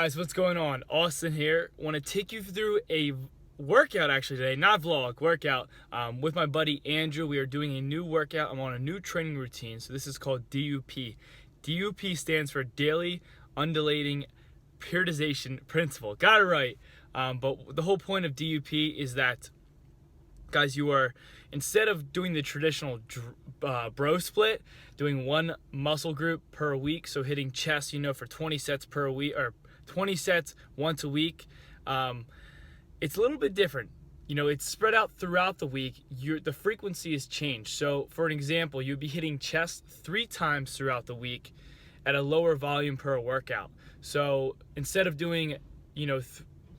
guys, what's going on? Austin here. Want to take you through a workout actually today, not vlog, workout with my buddy Andrew. We are doing a new workout. I'm on a new training routine. So this is called DUP. DUP stands for Daily Undulating Periodization Principle. Got it right. But the whole point of DUP is that, guys, you are, instead of doing the traditional bro split, doing one muscle group per week, so hitting chest, for 20 sets per week, or 20 sets once a week, it's a little bit different. It's spread out throughout the week. The frequency is changed. So for an example, you'd be hitting chest 3 times throughout the week at a lower volume per workout. So instead of doing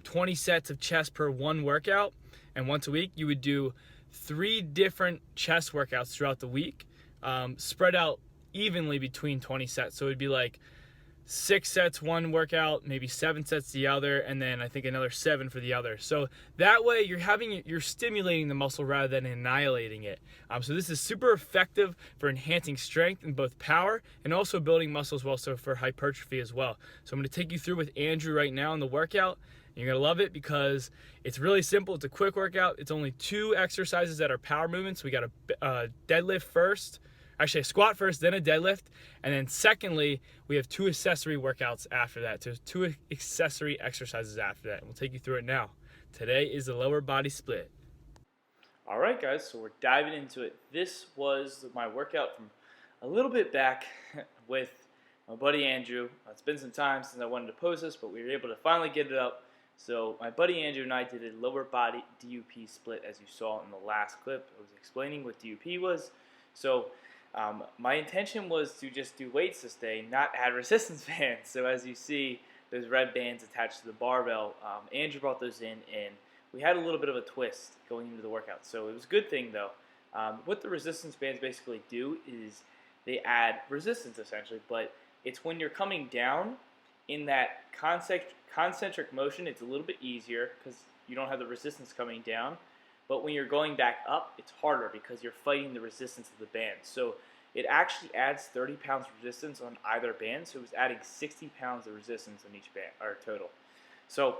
20 sets of chest per one workout and once a week, you would do 3 different chest workouts throughout the week, spread out evenly between 20 sets. So it'd be like 6 sets one workout, maybe 7 sets the other, and then I think another 7 for the other. So that way you're stimulating the muscle rather than annihilating it. So this is super effective for enhancing strength in both power and also building muscle as well, so for hypertrophy as well. So I'm going to take you through with Andrew right now in the workout. You're going to love it because it's really simple. It's a quick workout. It's only 2 exercises that are power movements. We got a deadlift first. Actually, a squat first, then a deadlift. And then secondly, we have 2 accessory workouts after that. So 2 accessory exercises after that. And we'll take you through it now. Today is the lower body split. All right, guys, so we're diving into it. This was my workout from a little bit back with my buddy Andrew. It's been some time since I wanted to post this, but we were able to finally get it up. So my buddy Andrew and I did a lower body DUP split, as you saw in the last clip. I was explaining what DUP was. So my intention was to just do weights this day, not add resistance bands. So as you see, those red bands attached to the barbell, Andrew brought those in, and we had a little bit of a twist going into the workout. So it was a good thing, though. What the resistance bands basically do is they add resistance, essentially, but it's when you're coming down in that concentric motion, it's a little bit easier because you don't have the resistance coming down. But when you're going back up, it's harder because you're fighting the resistance of the band. So it actually adds 30 pounds of resistance on either band. So it was adding 60 pounds of resistance on each band, or total. So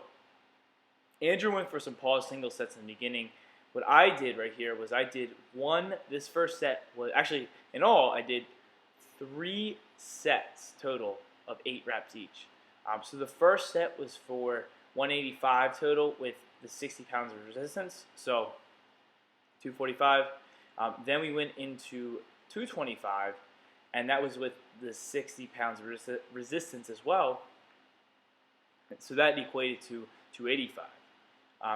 Andrew went for some pause single sets in the beginning. What I did right here was I did this first set was actually, in all, I did 3 sets total of 8 reps each. So the first set was for 185 total with the 60 pounds of resistance, so 245. Then we went into 225, and that was with the 60 pounds of resistance as well. So that equated to 285.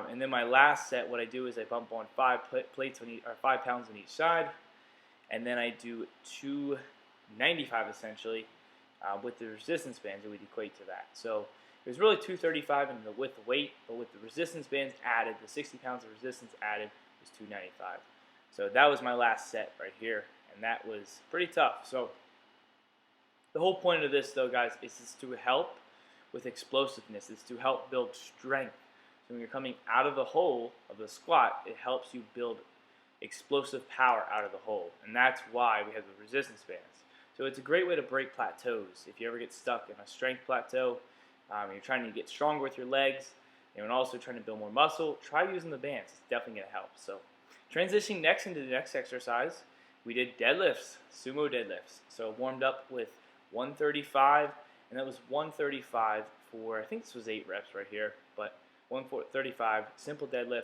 And then my last set, what I do is I bump on 5 plates on or 5 pounds on each side, and then I do 295 essentially with the resistance bands. It would equate to that. So it was really 235 with the weight, but with the resistance bands added, the 60 pounds of resistance added was 295. So that was my last set right here, and that was pretty tough. So the whole point of this, though, guys, is to help with explosiveness. It's to help build strength. So when you're coming out of the hole of the squat, it helps you build explosive power out of the hole, and that's why we have the resistance bands. So it's a great way to break plateaus. If you ever get stuck in a strength plateau, you're trying to get stronger with your legs, and also trying to build more muscle, try using the bands. It's definitely going to help. So transitioning next into the next exercise, we did deadlifts, sumo deadlifts. So warmed up with 135, and that was 135 for, I think this was 8 reps right here, but 135, simple deadlift.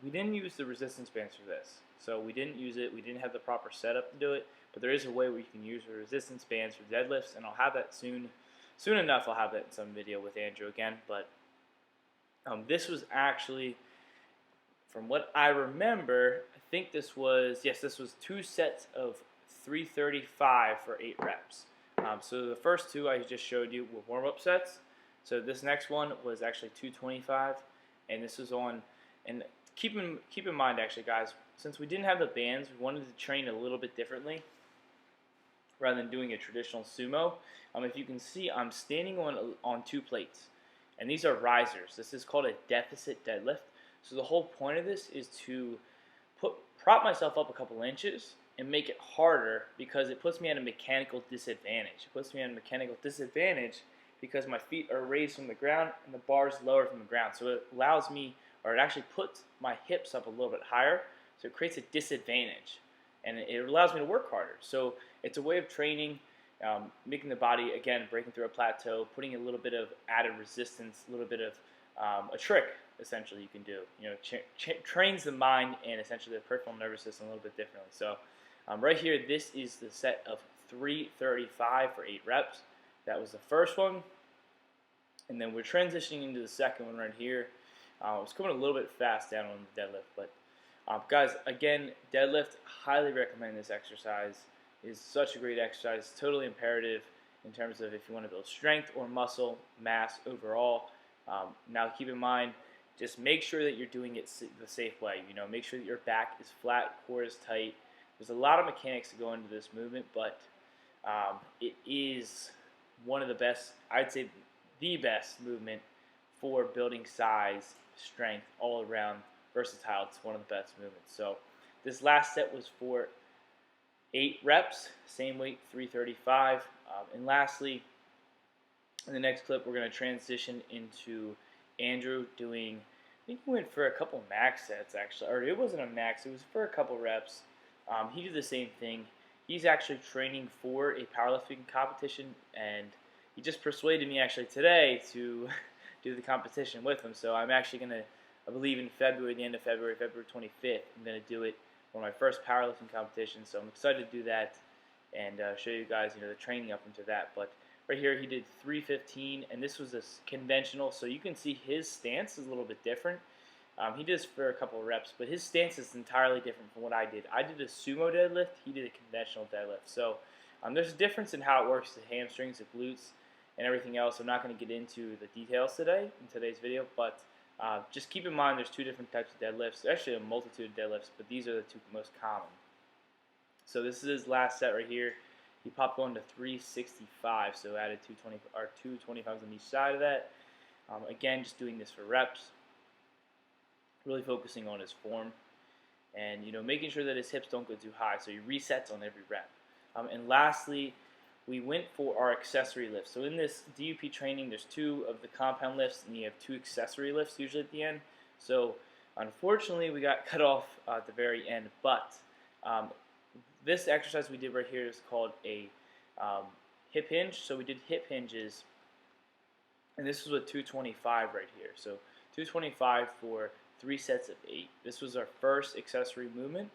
We didn't use the resistance bands for this. So we didn't use it. We didn't have the proper setup to do it, but there is a way where you can use the resistance bands for deadlifts, and I'll have that soon. Soon enough, I'll have that in some video with Andrew again, but this was actually, from what I remember, I think this was 2 sets of 335 for 8 reps. So the first 2 I just showed you were warm-up sets. So this next one was actually 225, and this was on, and keep in mind, actually, guys, since we didn't have the bands, we wanted to train a little bit differently rather than doing a traditional sumo. If you can see, I'm standing on 2 plates, and these are risers. This is called a deficit deadlift. So the whole point of this is to prop myself up a couple inches and make it harder because it puts me at a mechanical disadvantage. It puts me at a mechanical disadvantage because my feet are raised from the ground and the bar is lower from the ground. So it allows me, or it actually puts my hips up a little bit higher, so it creates a disadvantage, and it allows me to work harder. So it's a way of training, making the body, again, breaking through a plateau, putting a little bit of added resistance, a little bit of a trick, essentially, you can do. Trains the mind and essentially the peripheral nervous system a little bit differently. So right here, this is the set of 335 for 8 reps. That was the first one. And then we're transitioning into the second one right here. I was coming a little bit fast down on the deadlift, but guys, again, deadlift, highly recommend this exercise. It is such a great exercise, totally imperative in terms of if you want to build strength or muscle mass overall. Now keep in mind, just make sure that you're doing it the safe way. Make sure that your back is flat, core is tight. There's a lot of mechanics to go into this movement, but it is one of the best, I'd say the best movement for building size, strength, all around, versatile. It's one of the best movements. So this last set was for 8 reps, same weight, 335. And lastly, in the next clip, we're going to transition into Andrew doing, I think he went for a couple max sets actually, or it wasn't a max, it was for a couple reps. He did the same thing. He's actually training for a powerlifting competition, and he just persuaded me actually today to do the competition with him. So I'm actually going to, I believe in February, the end of February, February 25th, I'm going to do it for my first powerlifting competition. So I'm excited to do that and show you guys, the training up into that. But right here, he did 315, and this was a conventional, so you can see his stance is a little bit different. He did this for a couple of reps, but his stance is entirely different from what I did. I did a sumo deadlift, he did a conventional deadlift. So there's a difference in how it works, the hamstrings, the glutes, and everything else. I'm not going to get into the details today in today's video, but just keep in mind there's 2 different types of deadlifts. There's actually a multitude of deadlifts, but these are the 2 most common. So this is his last set right here. He popped going to 365, so added 225s on each side of that. Again, just doing this for reps. Really focusing on his form, and making sure that his hips don't go too high. So he resets on every rep. And lastly, we went for our accessory lifts. So in this DUP training, there's 2 of the compound lifts, and you have 2 accessory lifts usually at the end. So unfortunately, we got cut off at the very end, but this exercise we did right here is called a hip hinge. So we did hip hinges, and this was with 225 right here. So 225 for 3 sets of 8. This was our first accessory movement.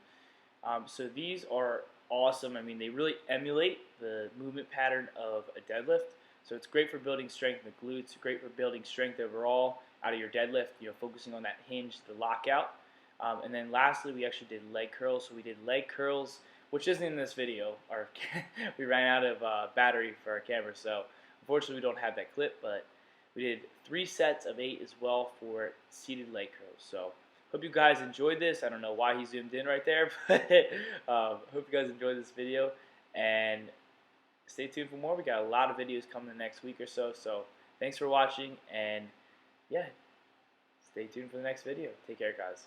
So these are awesome. I mean, they really emulate the movement pattern of a deadlift. So it's great for building strength in the glutes, great for building strength overall out of your deadlift, focusing on that hinge, the lockout. And then lastly, we actually did leg curls. So we did leg curls, which isn't in this video. We ran out of battery for our camera, so unfortunately we don't have that clip, but we did 3 sets of 8 as well for seated leg curls. So hope you guys enjoyed this. I don't know why he zoomed in right there, but hope you guys enjoyed this video, and stay tuned for more. We got a lot of videos coming the next week or so. So thanks for watching, and yeah, stay tuned for the next video. Take care, guys.